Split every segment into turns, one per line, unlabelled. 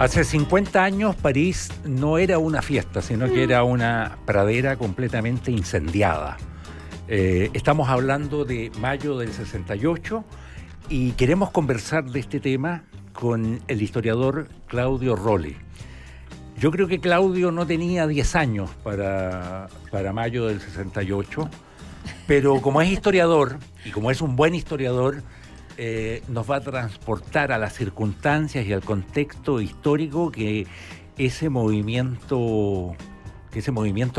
Hace 50 años París no era una fiesta, sino que era una pradera completamente incendiada. Estamos hablando de mayo del 68 y queremos conversar de este tema con el historiador Claudio Rolle. Yo creo que Claudio no tenía 10 años para mayo del 68, pero como es historiador y como es un buen historiador, nos va a transportar a las circunstancias y al contexto histórico que ese movimiento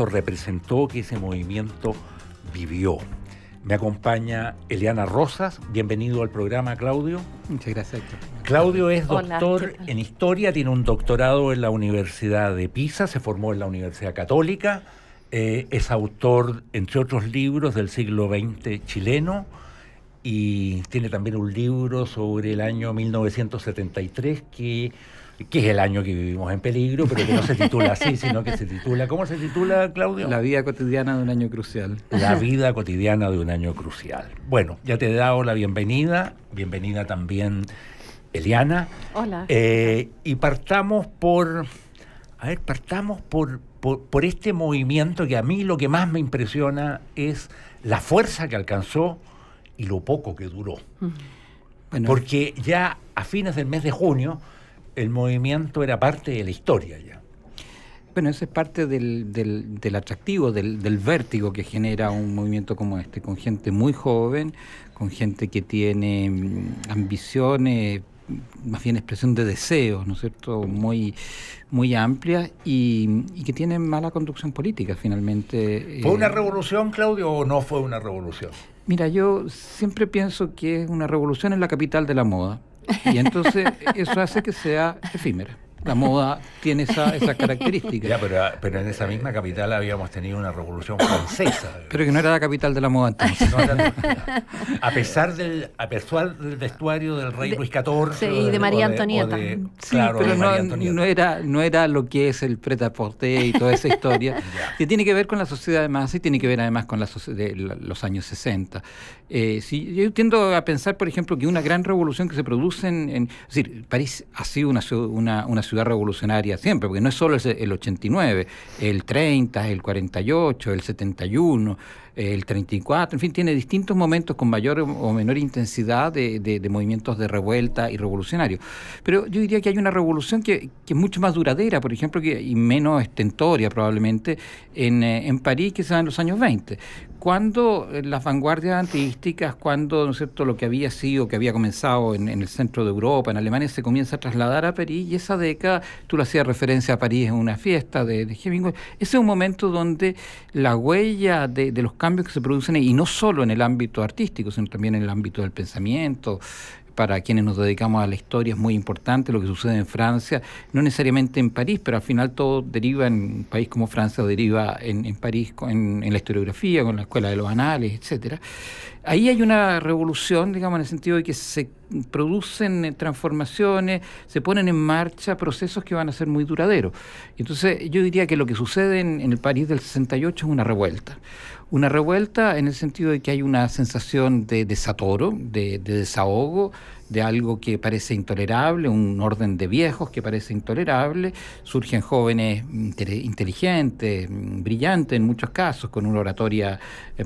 representó, que ese movimiento vivió. Me acompaña Eliana Rosas. Bienvenido al programa, Claudio.
Muchas gracias, Héctor.
Claudio es doctor en Historia, tiene un doctorado en la Universidad de Pisa, se formó en la Universidad Católica, es autor, entre otros libros, del siglo XX chileno, y tiene también un libro sobre el año 1973, que es el año que vivimos en peligro, pero que no se titula así, sino que se titula... ¿Cómo se titula, Claudio?
La vida cotidiana de un año crucial.
La vida cotidiana de un año crucial. Bueno, ya te he dado la bienvenida también Eliana.
Hola.
Y partamos por este movimiento que a mí lo que más me impresiona es la fuerza que alcanzó y lo poco que duró. Bueno, porque ya a fines del mes de junio el movimiento era parte de la historia ya.
Bueno, eso es parte del atractivo, del vértigo que genera un movimiento como este, con gente muy joven, con gente que tiene ambiciones, más bien expresión de deseos, ¿no es cierto?, muy, muy amplia y que tienen mala conducción política, finalmente.
¿Fue una revolución, Claudio, o no fue una revolución?
Mira, yo siempre pienso que es una revolución en la capital de la moda. Y entonces eso hace que sea efímera. La moda tiene esa característica.
Ya, pero en esa misma capital habíamos tenido una revolución francesa.
Pero que no era la capital de la moda entonces.
No a pesar del vestuario del rey Luis XIV.
Sí, y de María Antonieta.
Claro, pero no era lo que es el prêt-à-porter y toda esa historia, que tiene que ver con la sociedad de masa y tiene que ver además con los años 60. Yo tiendo a pensar, por ejemplo, que una gran revolución que se produce es decir, París ha sido una ciudad revolucionaria siempre, porque no es solo el 89, el 30, el 48, el 71, el 34, en fin, tiene distintos momentos con mayor o menor intensidad de movimientos de revuelta y revolucionarios. Pero yo diría que hay una revolución que es mucho más duradera, por ejemplo, y menos estentoria probablemente, en París, que se da en los años 20. Cuando las vanguardias antiísticas, cuando, ¿no es cierto?, lo que había sido, que había comenzado en el centro de Europa, en Alemania, se comienza a trasladar a París, y esa década, tú le hacías referencia a París en una fiesta de Hemingway, ese es un momento donde la huella de los cambios que se producen, y no solo en el ámbito artístico, sino también en el ámbito del pensamiento. Para quienes nos dedicamos a la historia es muy importante lo que sucede en Francia, no necesariamente en París, pero al final todo deriva en un país como Francia, deriva en París en la historiografía, con la Escuela de los Anales, etcétera. Ahí hay una revolución, digamos, en el sentido de que se producen transformaciones, se ponen en marcha procesos que van a ser muy duraderos. Entonces yo diría que lo que sucede en el París del 68 es una revuelta. Una revuelta en el sentido de que hay una sensación de desatoro, de desahogo, de algo que parece intolerable, un orden de viejos que parece intolerable. Surgen jóvenes inteligentes, brillantes en muchos casos, con una oratoria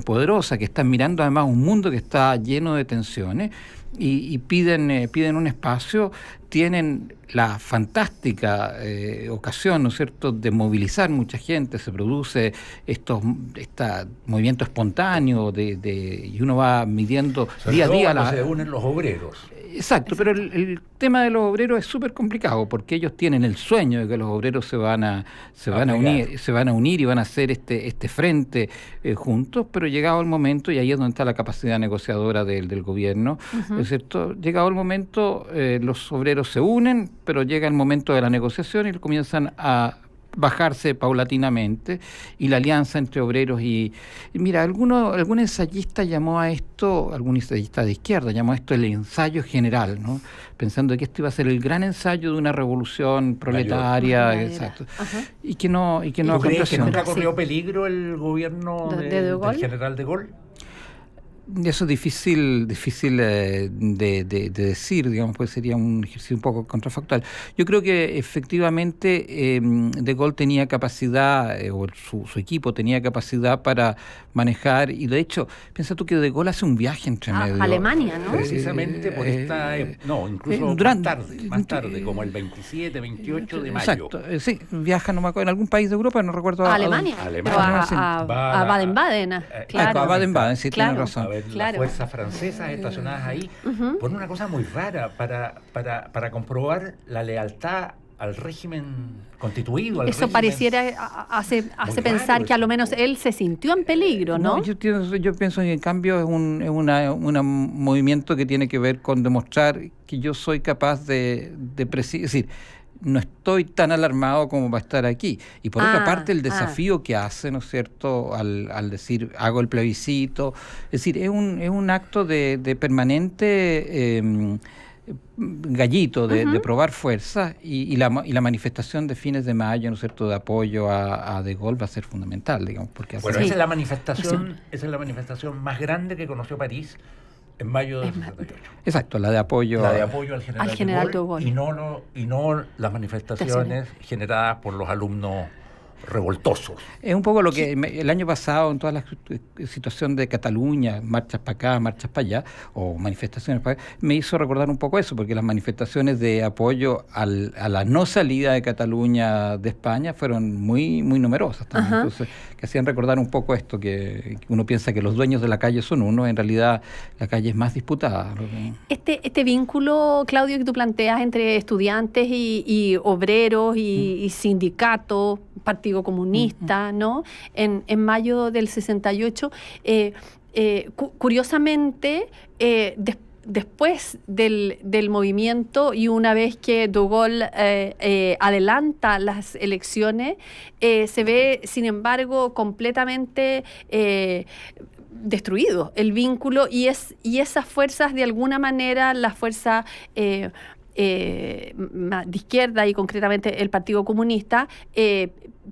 poderosa, que están mirando además un mundo que está lleno de tensiones y piden un espacio. Tienen la fantástica ocasión, ¿no es cierto?, de movilizar mucha gente. Se produce este movimiento espontáneo y uno va midiendo día a día.
Se unen los obreros.
Exacto, pero el tema de los obreros es súper complicado, porque ellos tienen el sueño de que los obreros se van a unir y van a hacer este frente juntos, pero llegado el momento, y ahí es donde está la capacidad negociadora del gobierno, ¿es cierto? Llegado el momento, los obreros se unen, pero llega el momento de la negociación y comienzan a bajarse paulatinamente, y la alianza entre obreros y mira, algún ensayista llamó a esto, algún ensayista de izquierda llamó a esto el ensayo general, ¿no?, pensando que este iba a ser el gran ensayo de una revolución proletaria, exacto, y que no
¿Crees que nunca corrió peligro el gobierno del general de Gaulle?
Eso es difícil de decir, digamos, pues sería un ejercicio un poco contrafactual. Yo creo que efectivamente De Gaulle tenía capacidad, o su equipo tenía capacidad para manejar, y de hecho, piensa tú que De Gaulle hace un viaje entre medio.
A Alemania, ¿no?
Precisamente por esta... incluso más tarde, como el 27, 28 de mayo.
Exacto, sí, viaja, no me acuerdo, en algún país de Europa, no recuerdo.
A Alemania, a Baden-Baden.
Claro. A Baden-Baden, sí,
claro.
Tienes razón.
A ver, las fuerzas francesas estacionadas ahí, por una cosa muy rara, para comprobar la lealtad al régimen constituido.
Eso pareciera, hace pensar que a lo menos él se sintió en peligro, ¿no?
Yo pienso que en cambio es un movimiento que tiene que ver con demostrar que yo soy capaz de presidir, es decir, no estoy tan alarmado como para estar aquí. Y por otra parte, el desafío que hace, ¿no es cierto?, al decir, hago el plebiscito. Es decir, es un acto de permanente gallito, de probar fuerza, y la manifestación de fines de mayo, ¿no es cierto?, de apoyo a De Gaulle va a ser fundamental, digamos. Porque
esa es la manifestación más grande que conoció París en mayo del 68.
Exacto, la de apoyo
al general de Gaulle. Y no las manifestaciones generadas por los alumnos revoltosos.
Es un poco lo que el año pasado, en toda la situación de Cataluña, marchas para acá, marchas para allá, o manifestaciones para acá, me hizo recordar un poco eso, porque las manifestaciones de apoyo a la no salida de Cataluña de España fueron muy, muy numerosas también. Entonces, que hacían recordar un poco esto, que uno piensa que los dueños de la calle son uno, en realidad la calle es más disputada.
Este vínculo, Claudio, que tú planteas entre estudiantes y obreros y sindicatos, Partido Comunista, ¿no? En mayo del 68, curiosamente, después del movimiento, y una vez que De Gaulle adelanta las elecciones, se ve, sin embargo, completamente destruido el vínculo, y esas fuerzas, de alguna manera, las fuerzas de izquierda, y concretamente el Partido Comunista,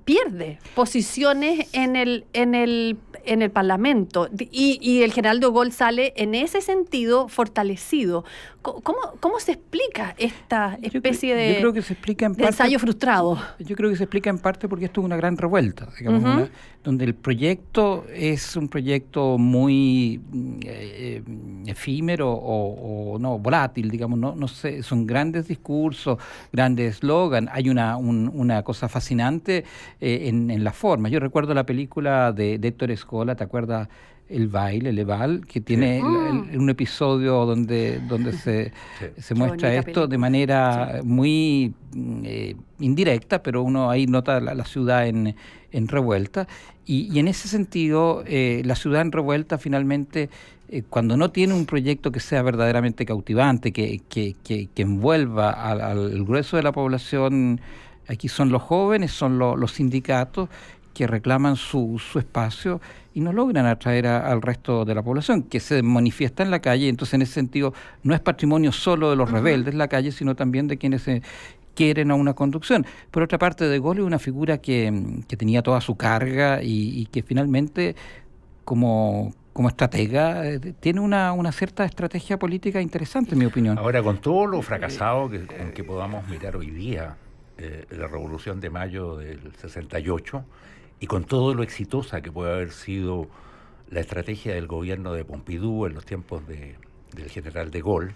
pierde posiciones en el Parlamento, y el general de Gaulle sale en ese sentido fortalecido. ¿Cómo se explica esta especie de ensayo frustrado?
Yo creo que se explica en parte porque esto es una gran revuelta, digamos, donde el proyecto es un proyecto muy efímero o no volátil, digamos, no sé, son grandes discursos, grandes eslogan. Hay una cosa fascinante en la forma. Yo recuerdo la película de Héctor Escola, ¿te acuerdas? El baile, Le Bal, que tiene un episodio donde se muestra esto película. De manera muy indirecta, pero uno ahí nota la ciudad en revuelta, y en ese sentido la ciudad en revuelta finalmente, cuando no tiene un proyecto que sea verdaderamente cautivante, que envuelva al grueso de la población, aquí son los jóvenes, son los sindicatos que reclaman su espacio y no logran atraer al resto de la población, que se manifiesta en la calle. Entonces, en ese sentido, no es patrimonio solo de los rebeldes la calle, sino también de quienes quieren a una conducción. Por otra parte, De Gaulle es una figura que tenía toda su carga y que finalmente, como estratega, tiene una cierta estrategia política interesante, en mi opinión.
Ahora, con todo lo fracasado con que podamos mirar hoy día la Revolución de Mayo del 68, y con todo lo exitosa que puede haber sido la estrategia del gobierno de Pompidou en los tiempos del general de Gaulle,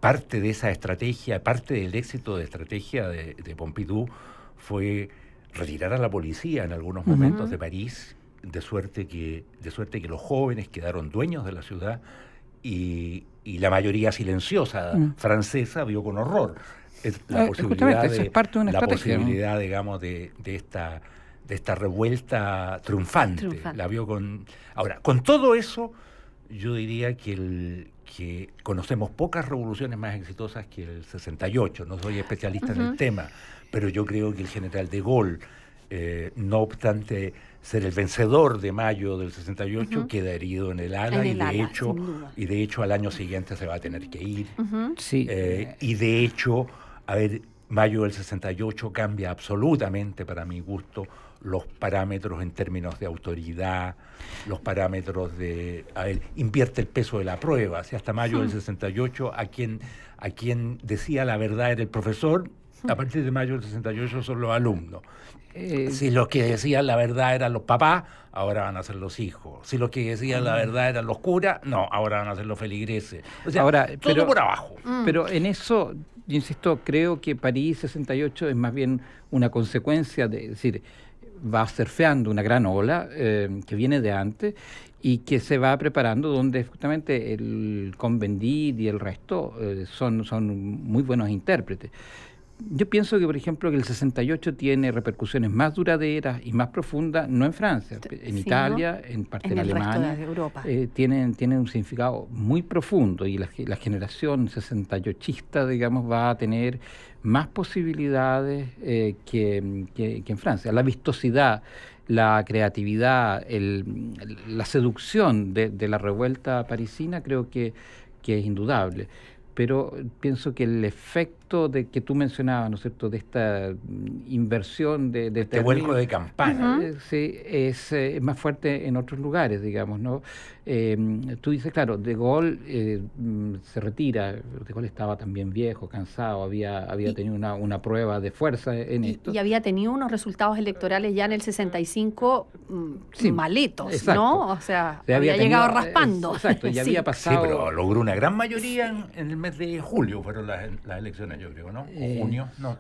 parte de esa estrategia, parte del éxito de estrategia de Pompidou fue retirar a la policía en algunos momentos de París, de suerte que los jóvenes quedaron dueños de la ciudad, y la mayoría silenciosa francesa vio con horror la posibilidad, digamos, de esta revuelta triunfante. La vio con... Ahora, con todo eso, yo diría que conocemos pocas revoluciones más exitosas que el 68. No soy especialista en el tema, pero yo creo que el general de Gaulle, no obstante ser el vencedor de mayo del 68, queda herido en el ala, y de hecho al año siguiente se va a tener que ir. Y de hecho, mayo del 68 cambia absolutamente, para mi gusto, los parámetros en términos de autoridad, los parámetros de... invierte el peso de la prueba. Si hasta mayo del 68 a quien decía la verdad era el profesor, a partir de mayo del 68 son los alumnos. Si los que decían la verdad eran los papás, ahora van a ser los hijos. Si los que decían la verdad eran los curas, no, ahora van a ser los feligreses. O sea, ahora, todo por abajo.
Pero en eso, yo insisto, creo que París 68 es más bien una consecuencia de, es decir, va surfeando una gran ola que viene de antes y que se va preparando, donde justamente el Cohn-Bendit y el resto son muy buenos intérpretes. Yo pienso que, por ejemplo, que el 68 tiene repercusiones más duraderas y más profundas, no en Francia, en Italia, ¿no? En parte en Alemania,
resto de Europa.
Tienen un significado muy profundo y la generación 68ista, digamos, va a tener más posibilidades que en Francia. La vistosidad, la creatividad, la seducción de la revuelta parisina creo que es indudable. Pero pienso que el efecto de que tú mencionabas, ¿no es cierto?, de esta inversión de
este vuelco de campana.
Sí, es más fuerte en otros lugares, digamos, ¿no? Tú dices, claro, De Gaulle se retira. De Gaulle estaba también viejo, cansado, había tenido una prueba de fuerza en esto.
Y había tenido unos resultados electorales ya en el 65 maletos,
exacto.
¿No? O sea, había llegado raspando.
Exacto, y había pasado...
Sí, pero logró una gran mayoría en el mes de julio, fueron las elecciones, yo creo, ¿no? ¿O junio? No.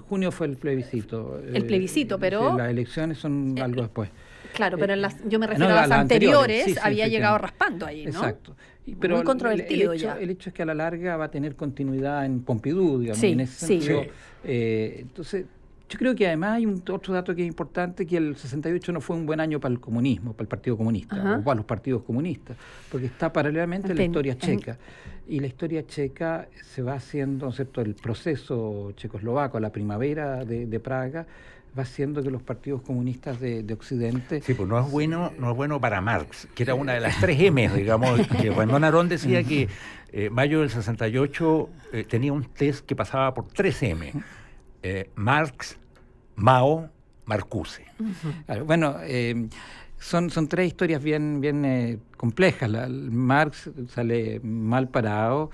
Junio fue el plebiscito.
El plebiscito, pero...
Las elecciones son algo después.
Claro, pero yo me refiero a las anteriores, había llegado raspando ahí, ¿no?
Exacto. Pero
muy controvertido ya.
El hecho es que a la larga va a tener continuidad en Pompidou, digamos,
sí,
en ese sentido. Entonces, yo creo que además hay otro dato que es importante, que el 68 no fue un buen año para el comunismo, para el Partido Comunista, o para los partidos comunistas, porque está paralelamente la historia checa. Y la historia checa se va haciendo, ¿no es cierto?, el proceso checoslovaco, la primavera de Praga, va haciendo que los partidos comunistas de Occidente...
Sí, pues no es bueno para Marx, que era una de las 3 M's, digamos, que Ramón Arón decía que mayo del 68 tenía un test que pasaba por 3 M. Marx, Mao, Marcuse.
Claro, bueno, son 3 historias bien complejas. Marx sale mal parado.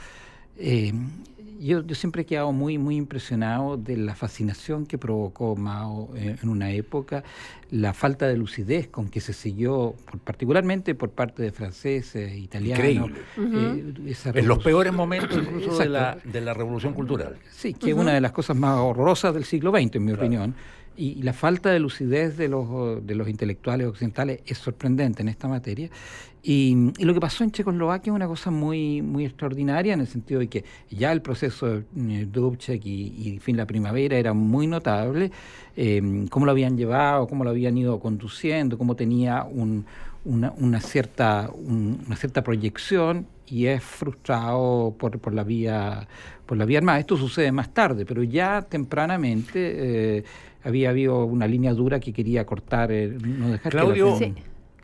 Yo siempre he quedado muy impresionado de la fascinación que provocó Mao en una época, la falta de lucidez con que se siguió, particularmente por parte de franceses, italianos.
Increíble. En los peores momentos incluso de la Revolución Cultural.
Sí, que es una de las cosas más horrorosas del siglo XX, en mi opinión. Y la falta de lucidez de los intelectuales occidentales es sorprendente en esta materia. Y lo que pasó en Checoslovaquia es una cosa muy extraordinaria, en el sentido de que ya el proceso de Dubček y la primavera era muy notable, cómo lo habían llevado, cómo lo habían ido conduciendo, cómo tenía una cierta proyección, y es frustrado por la vía armada. Esto sucede más tarde, pero ya tempranamente había habido una línea dura que quería cortar, no dejar
Claudio,
que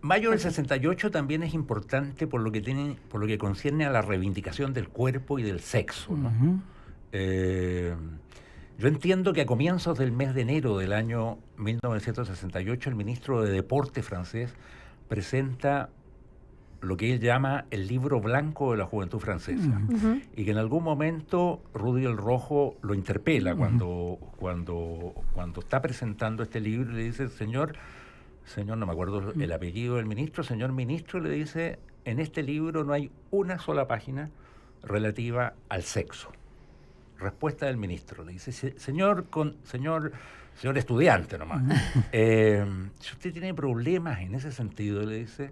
mayo del 68 también es importante por lo que concierne a la reivindicación del cuerpo y del sexo, ¿no? Yo entiendo que a comienzos del mes de enero del año 1968 el ministro de Deporte francés presenta lo que él llama el libro blanco de la juventud francesa, y que en algún momento Rudy el Rojo lo interpela cuando está presentando este libro, y le dice, señor, no me acuerdo el apellido del ministro, señor ministro, le dice, en este libro no hay una sola página relativa al sexo. Respuesta del ministro, le dice, señor estudiante nomás, si usted tiene problemas en ese sentido, le dice,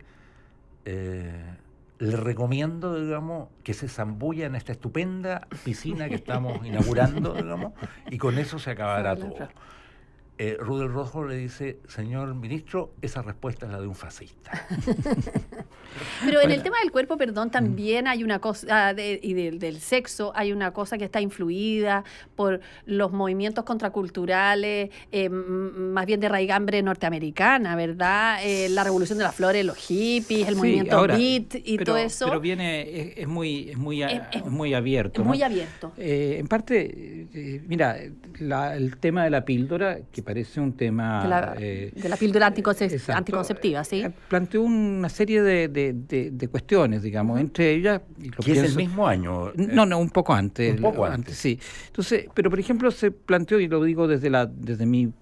le recomiendo, digamos, que se zambulla en esta estupenda piscina que estamos inaugurando, digamos, y con eso se acabará todo. Rudy el Rojo le dice, señor ministro, esa respuesta es la de un fascista.
Pero en el tema del cuerpo, perdón, también hay una cosa, del sexo, hay una cosa que está influida por los movimientos contraculturales, más bien de raigambre norteamericana, ¿verdad? La revolución de las flores, los hippies, el movimiento beat y todo eso.
Pero es muy abierto.
Es muy abierto.
En parte, mira, el tema de la píldora, que parece un tema...
de la píldora anticonceptiva, ¿sí?
Planteó una serie de cuestiones, digamos, entre ellas...
¿Que es el mismo año?
No, un poco antes.
Un poco antes.
Sí. Entonces, pero por ejemplo se planteó, y lo digo desde mi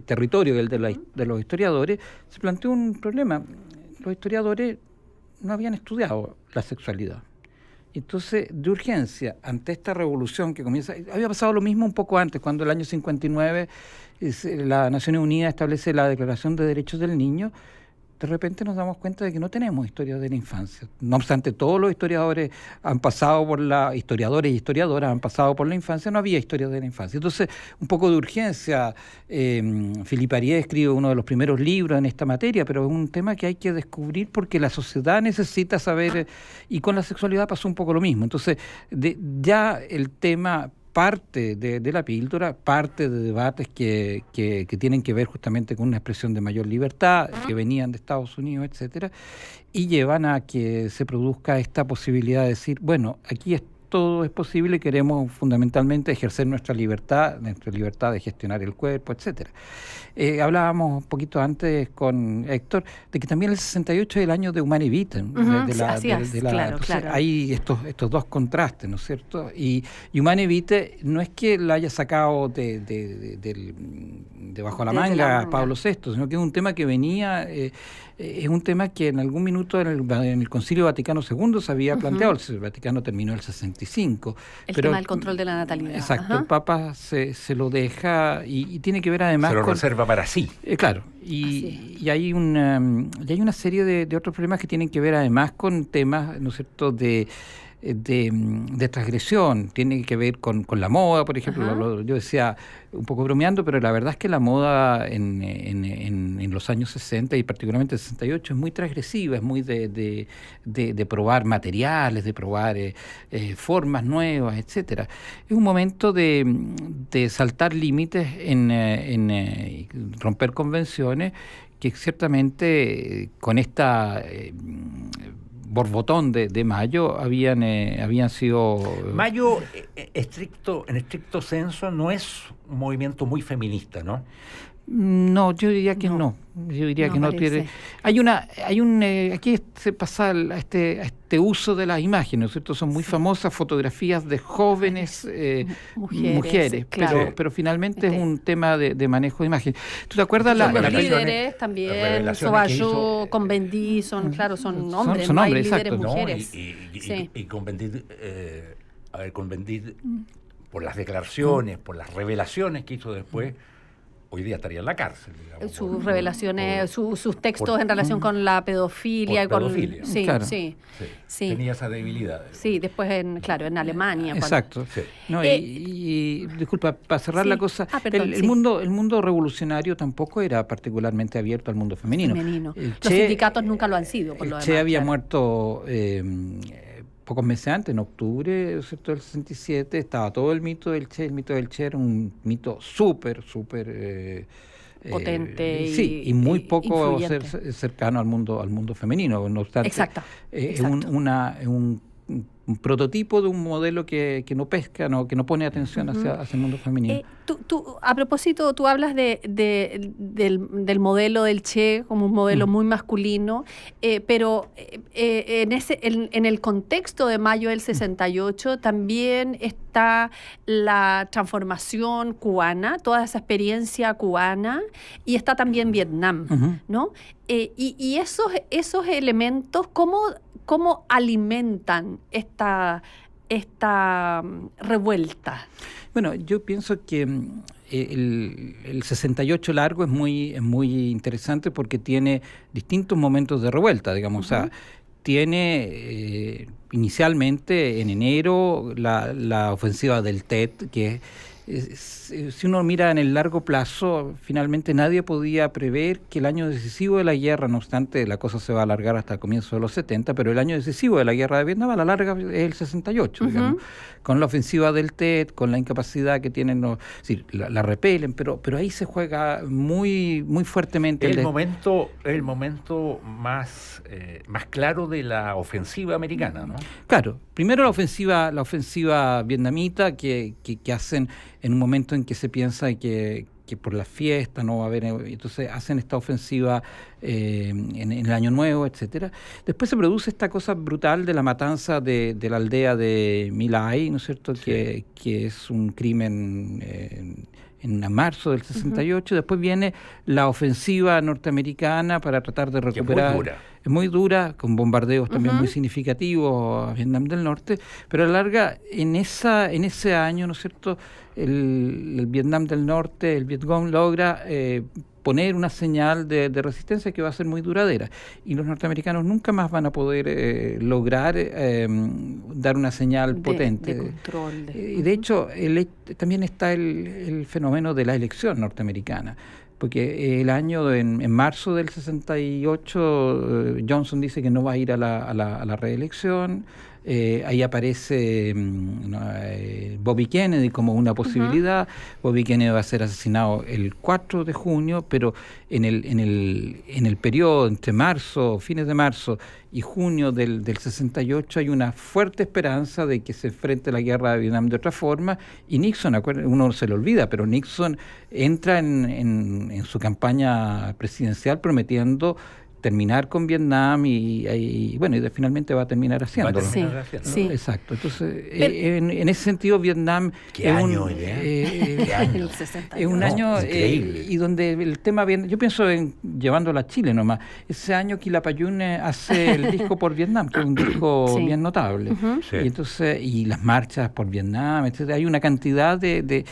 territorio, el de los historiadores, se planteó un problema. Los historiadores no habían estudiado la sexualidad. Entonces, de urgencia, ante esta revolución que comienza... Había pasado lo mismo un poco antes, cuando el año 59 la Naciones Unidas establece la Declaración de Derechos del Niño. De repente nos damos cuenta de que no tenemos historia de la infancia. No obstante, todos los historiadores han pasado por historiadores y historiadoras han pasado por la infancia, no había historia de la infancia. Entonces, un poco de urgencia. Philippe Ariès escribe uno de los primeros libros en esta materia, pero es un tema que hay que descubrir porque la sociedad necesita saber, y con la sexualidad pasó un poco lo mismo. Entonces, ya el tema parte de la píldora, parte de debates que tienen que ver justamente con una expresión de mayor libertad, que venían de Estados Unidos, etcétera, y llevan a que se produzca esta posibilidad de decir, bueno, aquí todo es posible, queremos fundamentalmente ejercer nuestra libertad de gestionar el cuerpo, etcétera. Hablábamos un poquito antes con Héctor de que también el 68 es el año de Humanae Vitae.
Claro.
Hay estos dos contrastes, ¿no es cierto? Y Humanae Vitae no es que la haya sacado de bajo la manga Pablo VI, sino que es un tema que venía... es un tema que en algún minuto en el Concilio Vaticano II se había planteado. El Vaticano terminó el 65.
Tema del control de la natalidad.
Exacto, el Papa se lo deja y tiene que ver además
se lo reserva para sí.
Claro, y hay una serie de otros problemas que tienen que ver además con temas, ¿no es cierto?, de transgresión. Tiene que ver con la moda, por ejemplo. Yo decía un poco bromeando, pero la verdad es que la moda en los años 60 y particularmente el 68 es muy transgresiva, es muy de probar materiales, de probar formas nuevas, etcétera. Es un momento de saltar límites, en romper convenciones que ciertamente con esta... borbotón de Mayo habían sido...
Mayo, en estricto senso, no es un movimiento muy feminista, ¿no?
No, yo diría que no. Yo diría que no tiene. Aquí se pasa a este uso de las imágenes, ¿no es cierto? Son muy famosas fotografías de jóvenes mujeres, claro. pero finalmente es un tema de manejo de imágenes. ¿Tú te acuerdas
los líderes también? Sobayú, Cohn-Bendit, son hombres,
son hombres,
líderes
exacto.
mujeres.
Y Cohn-Bendit, Cohn-Bendit, por las declaraciones, por las revelaciones que hizo después, hoy día estaría en la cárcel, digamos.
Sus revelaciones, sus textos en relación con la pedofilia.
Sí,
claro.
Sí.
Tenía esa debilidad.
Sí, después en Alemania.
Exacto. Sí. No, y disculpa, para cerrar la cosa, el mundo revolucionario tampoco era particularmente abierto al mundo femenino.
Los sindicatos nunca lo han sido, por lo demás.
Che había muerto... pocos meses antes, en octubre, ¿cierto?, del 67, estaba todo el mito del Che. El mito del Che era un mito súper
potente
y muy poco cercano al mundo femenino. No obstante,
exacto.
Es un prototipo de un modelo que no pesca, que no pone atención hacia el mundo femenino.
A propósito, tú hablas del modelo del Che como un modelo muy masculino, pero en el contexto de mayo del 68 también está la transformación cubana, toda esa experiencia cubana, y está también Vietnam, ¿no? Y esos elementos, ¿cómo alimentan esta revuelta?
Bueno, yo pienso que el 68 largo es muy interesante porque tiene distintos momentos de revuelta, digamos. O sea, tiene inicialmente en enero la ofensiva del TET, que si uno mira en el largo plazo, finalmente nadie podía prever que el año decisivo de la guerra, no obstante la cosa se va a alargar hasta el comienzo de los 70, pero el año decisivo de la guerra de Vietnam a la larga es el 68, digamos, con la ofensiva del Tet, con la incapacidad que tienen, la repelen, pero ahí se juega muy fuertemente.
El momento más claro de la ofensiva americana, ¿no?
Claro, primero la ofensiva vietnamita que hacen en un momento en que se piensa que por la fiesta no va a haber, entonces hacen esta ofensiva en el Año Nuevo, etcétera. Después se produce esta cosa brutal de la matanza de la aldea de My Lai, ¿no es cierto? Sí. Que es un crimen en marzo del 68. Después viene la ofensiva norteamericana para tratar de recuperar. Es muy dura, con bombardeos también muy significativos a Vietnam del Norte, pero a la larga, en ese año, ¿no es cierto?, el Vietnam del Norte, el Vietcong logra poner una señal de resistencia que va a ser muy duradera. Y los norteamericanos nunca más van a poder lograr dar una señal potente.
De control.
Y de hecho, también está el fenómeno de la elección norteamericana. Porque el año, en marzo del 68, Johnson dice que no va a ir a la reelección. Ahí aparece Bobby Kennedy como una posibilidad. Bobby Kennedy va a ser asesinado el 4 de junio, pero en el periodo entre fines de marzo y junio del 68 hay una fuerte esperanza de que se enfrente la guerra de Vietnam de otra forma, y Nixon, uno se lo olvida, pero Nixon entra en su campaña presidencial prometiendo terminar con Vietnam y finalmente va a terminar haciéndolo.
Sí.
Exacto. Entonces, en ese sentido, Vietnam
¿Qué año?
El 68.
Es un año y donde el tema yo pienso en llevándolo a Chile nomás. Ese año Quilapayún hace el disco por Vietnam, que es un disco bien notable.
Sí.
Y entonces, y las marchas por Vietnam, etc. Hay una cantidad de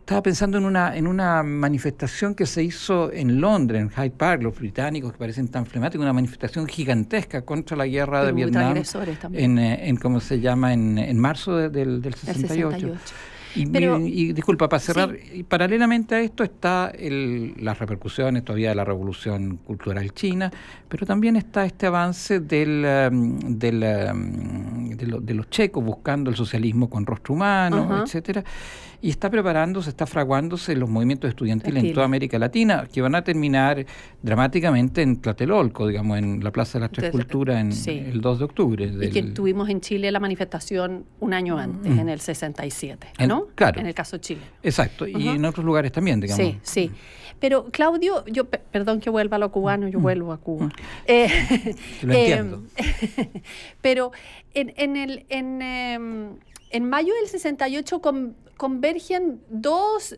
estaba pensando en una manifestación que se hizo en Londres, en Hyde Park, los británicos que parecen tan flemáticos, una manifestación gigantesca contra la guerra de Vietnam, en ¿cómo se llama? En marzo del 68. Y disculpa, para cerrar, y paralelamente a esto está las repercusiones todavía de la Revolución Cultural China, pero también está este avance de los checos buscando el socialismo con rostro humano, etcétera. Y está fraguándose los movimientos estudiantiles en toda América Latina, que van a terminar dramáticamente en Tlatelolco, digamos, en la Plaza de las Tres Culturas, el 2 de octubre.
Y que tuvimos en Chile la manifestación un año antes, en el 67, ¿no?
Claro.
En el caso de Chile.
Exacto, y en otros lugares también, digamos.
Sí. Pero, Claudio, perdón que vuelva a lo cubano, yo vuelvo a Cuba.
Lo entiendo.
Pero en mayo del 68 convergen dos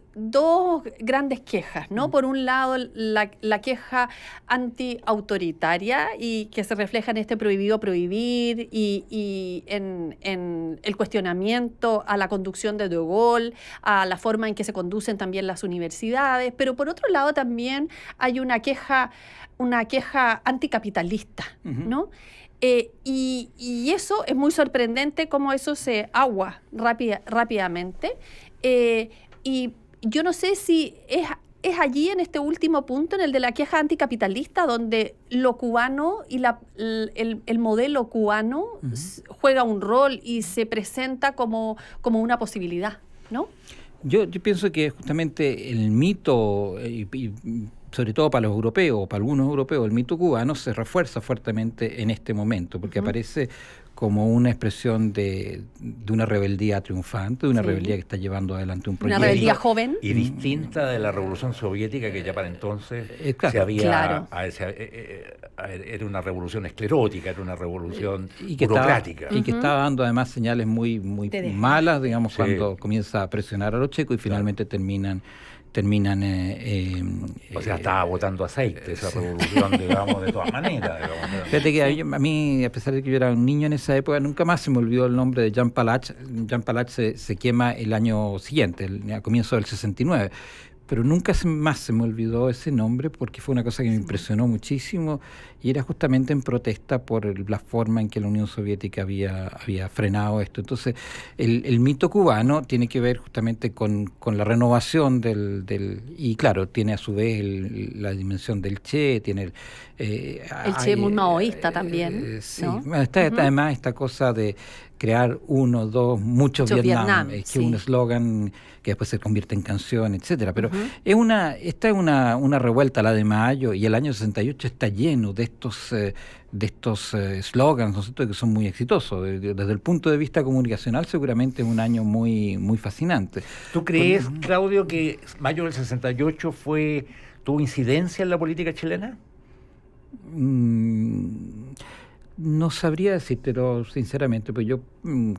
grandes quejas, ¿no? Por un lado, la queja antiautoritaria y que se refleja en este prohibido prohibir y en el cuestionamiento a la conducción de De Gaulle, a la forma en que se conducen también las universidades, pero por otro lado también hay una queja anticapitalista, ¿no? Y eso es muy sorprendente cómo eso se agua rápidamente. Y yo no sé si es allí en este último punto, en el de la queja anticapitalista, donde lo cubano y el modelo cubano juega un rol y se presenta como una posibilidad, ¿no?
Yo pienso que justamente el mito, sobre todo para los europeos, para algunos europeos, el mito cubano se refuerza fuertemente en este momento, porque aparece como una expresión de una rebeldía triunfante, de una rebeldía que está llevando adelante un proyecto.
Una rebeldía joven.
Y distinta de la Revolución Soviética, que ya para entonces era una revolución esclerótica, era una revolución burocrática.
Y que estaba dando además señales muy malas, digamos, cuando comienza a presionar a los checos y finalmente terminan
o sea, estaba botando aceite esa revolución, digamos, de todas maneras.
Fíjate que a mí, a pesar de que yo era un niño en esa época, nunca más se me olvidó el nombre de Jean Palach. Jean Palach se quema el año siguiente, a comienzo del 69. Pero nunca más se me olvidó ese nombre porque fue una cosa que me impresionó muchísimo y era justamente en protesta por la forma en que la Unión Soviética había frenado esto. Entonces, el mito cubano tiene que ver justamente con la renovación y claro, tiene a su vez la dimensión del Che, tiene
el Che muy maoísta también,
sí,
¿no?
Está además esta cosa de crear muchos Vietnam, que es un eslogan que después se convierte en canción, etcétera. Pero esta es una revuelta, la de Mayo, y el año 68 está lleno de estos slogans, ¿no es cierto?, que son muy exitosos. Desde el punto de vista comunicacional, seguramente es un año muy, muy fascinante.
¿Tú crees, Claudio, que Mayo del 68 tuvo incidencia en la política chilena?
No sabría decírtelo sinceramente, pues yo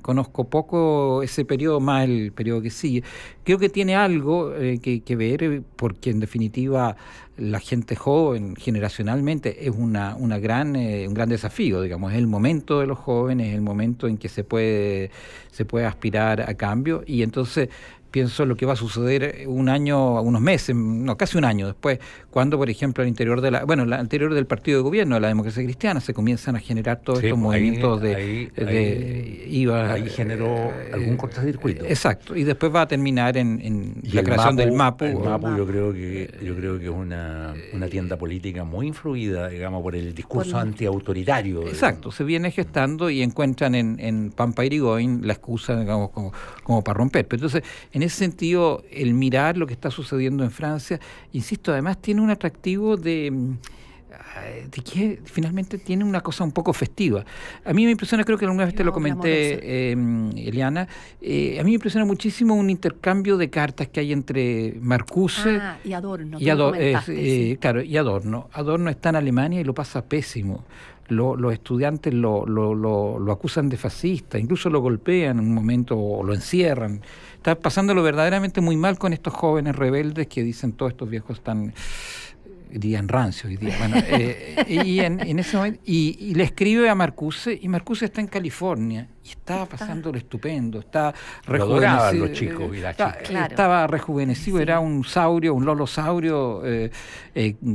conozco poco ese periodo, más el periodo que sigue. Creo que tiene algo que ver, porque en definitiva la gente joven generacionalmente es un gran desafío, digamos, es el momento de los jóvenes, es el momento en que se puede aspirar a cambio, y entonces pienso lo que va a suceder unos meses, no, casi un año después, cuando, por ejemplo, al interior del partido de gobierno de la Democracia Cristiana se comienzan a generar todos estos movimientos
ahí generó algún cortocircuito.
Exacto, y después va a terminar en la creación del MAPU.
El MAPU yo creo que es una tienda política muy influida, digamos, por el discurso antiautoritario.
Exacto, se viene gestando y encuentran en Pampa Irigoyen la excusa, digamos, como para romper. Pero entonces, en ese sentido, el mirar lo que está sucediendo en Francia, insisto, además tiene un atractivo de que finalmente tiene una cosa un poco festiva. A mí me impresiona, creo que alguna vez te lo comenté, Eliana, a mí me impresiona muchísimo un intercambio de cartas que hay entre Marcuse
y Adorno.
Claro, y Adorno. Adorno está en Alemania y lo pasa pésimo. Los estudiantes lo acusan de fascista, incluso lo golpean en un momento o lo encierran. Está pasándolo verdaderamente muy mal con estos jóvenes rebeldes que dicen todos estos viejos están, dirían rancio hoy día. Bueno, y en ese momento, y le escribe a Marcuse, y Marcuse está en California y estaba pasándolo estupendo, está rejuvenecido.
Los chicos y las chicas.
Claro.
Estaba rejuvenecido, sí. Era un lolosaurio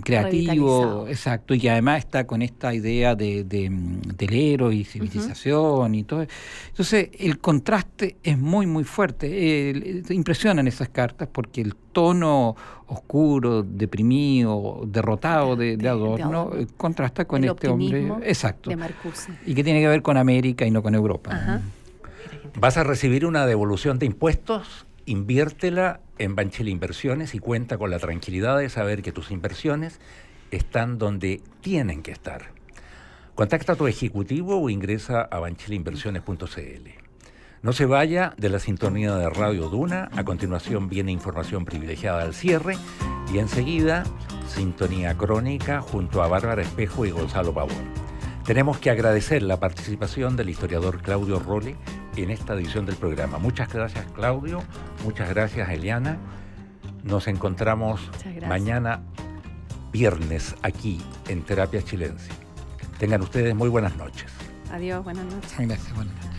creativo, exacto, y que además está con esta idea del héroe y civilización y todo. Entonces, el contraste es muy, muy fuerte. Impresionan esas cartas porque el tono oscuro, deprimido, derrotado de Adorno contrasta con este hombre, exacto,
de Marcuse,
y que tiene que ver con América y no con Europa.
Ajá.
¿Vas a recibir una devolución de impuestos? Inviértela en Banchile Inversiones y cuenta con la tranquilidad de saber que tus inversiones están donde tienen que estar. Contacta a tu ejecutivo o ingresa a banchileinversiones.cl. No se vaya de la sintonía de Radio Duna. A continuación viene información privilegiada al cierre y enseguida sintonía crónica junto a Bárbara Espejo y Gonzalo Pavón. Tenemos que agradecer la participación del historiador Claudio Rolle en esta edición del programa. Muchas gracias, Claudio. Muchas gracias, Eliana. Nos encontramos mañana viernes aquí en Terapia Chilensis. Tengan ustedes muy buenas noches.
Adiós, buenas noches.
Gracias, buenas noches.